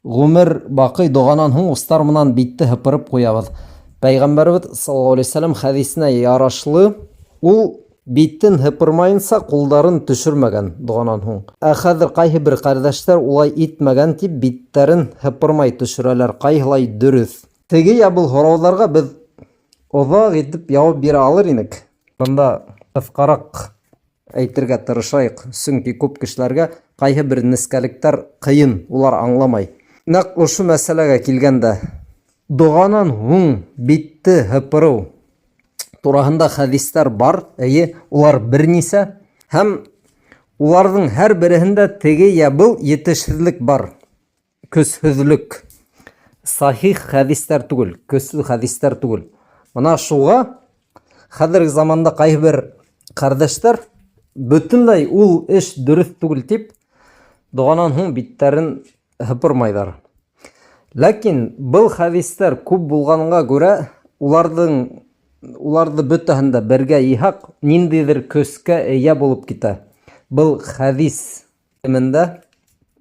Гомер бақый доғанан һуң устар менән битте һыпырып куябыз. Пәйгамбәрбез саллаллаһу алейһи вәсәлләм хәдисенә ярашлы, ул биттен һыпырмайынса кулдарын төшермәгән доғанан һуң. Ә хәзер кайһы бер кардәшләр улай итмәгән дип биттәрен һыпырмай төшерәләр. Кайһылай дөрес. Теге я был һорауҙарға без оҙаҡ итеп яуап бирә алыр инек. Бында ҡыҫҡараҡ әйтергә тырышайыҡ, сөнки күп кешеләргә кайһы бер нескәлектәр ҡыйын, улар аңламай. Нәҡ ошо мәсьәләгә килгәндә, доғанан һуң битте һыпырыу тураһында хәдистәр бар, улар бернисә, һәм уларҙың һәр береһендә теге йә был етешһеҙлек бар, көсһөҙлөк. Сахих хәдистәр түгел, көслө хәдистәр түгел. Мына шуға хәҙерге заманда ҡайһы бер ҡәрҙәштәр бөтөнләй ул эш дөрөҫ түгел тип, доғанан һуң биттәрен һыпырмайҙар. Ләкин был хәдистәр күп булғанға күрә, уларҙы бөтәһен дә бергә йыйһаҡ, ниндәйҙер көскә эйә булып китә. Был хәдис ғилемендә,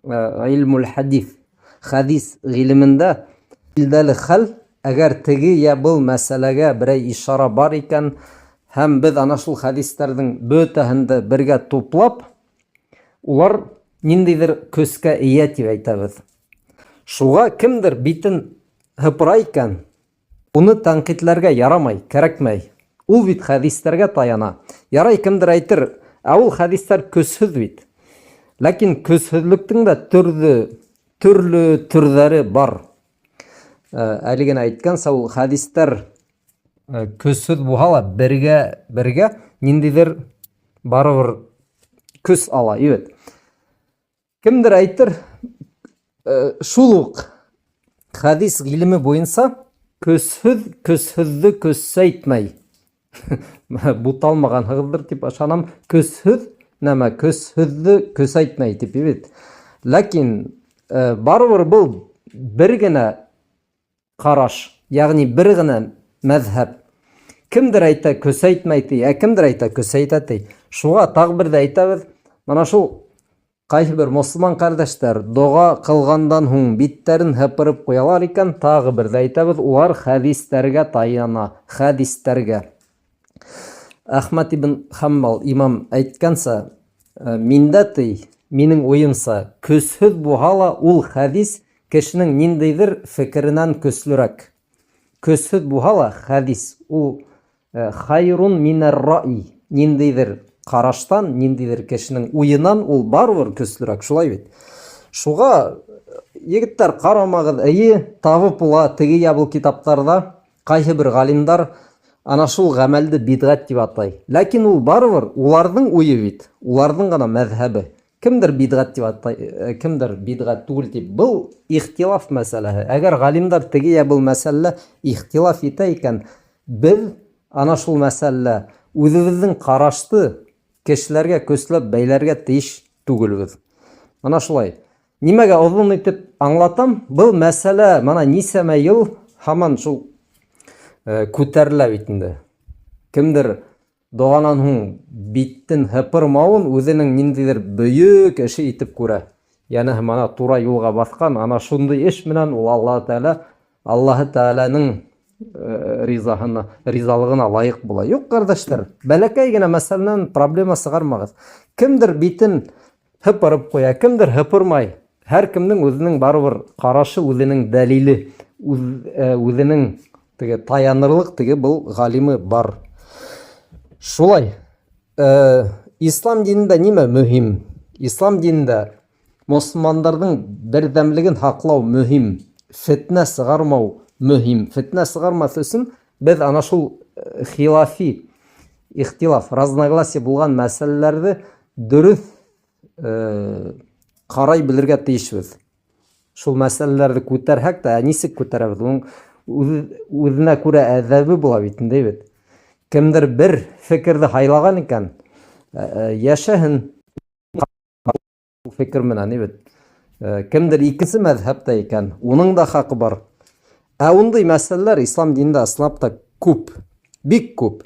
илмул хәдис, хәдис ғилемендә билдәле хәл, әгәр теге йә был мәсьәләгә берәй ишара бар икән, һәм беҙ ана шул хәдистәрҙең бөтәһен дә бергә туплап, улар ниндәйҙер көскә эйә тип әйтәбеҙ. Шуға кемдер битен һыпыра икән, уны тәнҡитләргә ярамай, кәрәкмәй. Ул бит хәдистәргә таяна. Ярай, кемдер әйтер, ә ул хәдистәр көсһөҙ бит. Ләкин көсһөҙлөктөң дә төрлө төрҙәре бар. Әле генә әйткәнсә, ул хәдистәр көсһөҙ булһа ла бергә ниндәйҙер барыбер көс ала. Кемдер әйтер, шул уҡ хәдис ғилеме буйынса көсһөҙҙө көссәйтмәй. Буталмағанһығыҙҙыр тип ышанам. Көсһөҙҙө көсәйтмәй тип. Ләкин барыбер был бер генә ҡараш, яғни бер генә мәҙһәб. Кемдер әйтә көсәйтмәй ти, кемдер әйтә көсәйтә ти. Шуға тағы бер дә әйтәбеҙ, мана шул ҡайһы бер мосолман ҡәрҙәштәр доға ҡылғандан һуң биттәрен һыпырып ҡуялар икән, тағы бер дә әйтәбеҙ, улар хәдистәргә таяна, хәдистәргә. Әхмәт ибн Хәмбал имам әйткәнсә, миндә ти, минең уйымса, көсһөҙ булһа ла ул хәдис кешенең ниндәйҙер фекеренән көслөрәк. Көсһөҙ булһа ла хәдис, ул хайрун минәр раи, ниндәйҙер ҡараштан, ниндәйҙер кешенең уйынан ул барыбер көслөрәк, шулай бит. Шуға егеттәр ҡарамағыҙ, табып була теге йә был китаптарҙа ҡайһы бер ғалимдар ана шул ғәмәлде бидғәт тип атай. Ләкин ул барыбер уларҙың уйы бит, уларҙың ғына мәҙһәбе. Кемдер бидғәт тип атай, кемдер бидғәт түгел тип. Был ихтилаф мәсьәләһе. Әгәр ғалимдар теге йә был мәсьәләлә ихтилаф итә икән, беҙ ана шул мәсьәләлә үҙебеҙҙең ҡарашты кешеләргә көсләп бәйләргә тейеш түгелбеҙ. Мана шулай. Нимәгә оҙон итеп аңлатам? Был мәсьәлә мана нисәмә йыл һаман шул күтәрелә бит инде. Кемдер доғанан һуң биттен һыпырмауын үҙенең ниндәйҙер бөйөк эше итеп күрә. Йәнәһе, мана тура юлға баҫҡан, ана шундай эш менән ул Аллаһы Тәғәләнең ризалығына лайыҡ була. Юҡ, ҡәрҙәштәр, бәләкәй генә мәсьәленән проблема сығармағыҙ. Кемдер битен һыпырып ҡуя, кемдер һыпырмай. Һәр кемдең үҙенең барыбер ҡарашы, үҙенең дәлиле, үҙенең таянырлыҡ был ғалимы бар. Шулай. Ислам динендә нимә мөһим? Ислам динендә мосолмандарҙың берҙәмлеген һаҡлау мөһим, фетнә сығармау мөһим. Фетнә сығармаҫ өсөн беҙ ана шул хилафи, ихтилаф, разногласие булған мәсьәләләрҙе дөрөҫ ҡарай белергә тейешбеҙ. Шул мәсьәләләрҙе күтәрһәк тә, нисек күтәрәбеҙ? Үҙенә күрә әҙәбе була бит инде. Кемдер бер фекерҙе һайлаған икән, йәшәһен фекер менән. Кемдер икенсе мәҙһәптә икән, уның да хаҡы бар. Ә ундай мәсьәләләр ислам динендә ысынлап та күп, бик күп.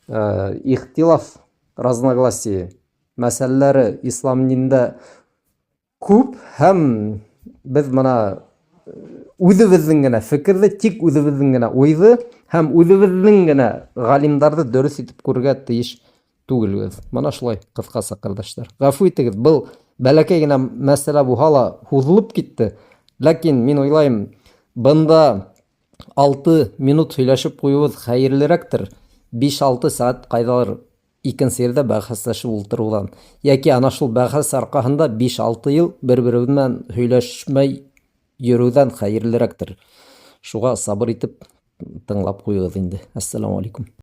Ихтилаф, разногласие мәсьәләләре ислам динендә күп һәм Без моны үзебезнең генә фикерне, тик үзебезнең генә уйды һәм үзебезнең генә галимнарны дөрес итеп күрергә тиеш түгелбез. Моны шулай кыскасы, кардәшләр. Гафу итегез, был бәләкәй генә мәсьәлә булса ла һуҙылып китте. Ләкин мин уйлайым, бында 6 минут һөйләшеп куюыбыз хәерлерәктер. 5-6 сәгать кайдалыр икенсе ердә бәхәсләшеп ултырудан. Яки ана шул бәхәс аркаһында 5-6 ел бер-беребез белән һөйләшмәй йөрүдән хәерлерәктер. Шуға сабыр итеп тыңлап куегыз инде. Әссәламу алейкум.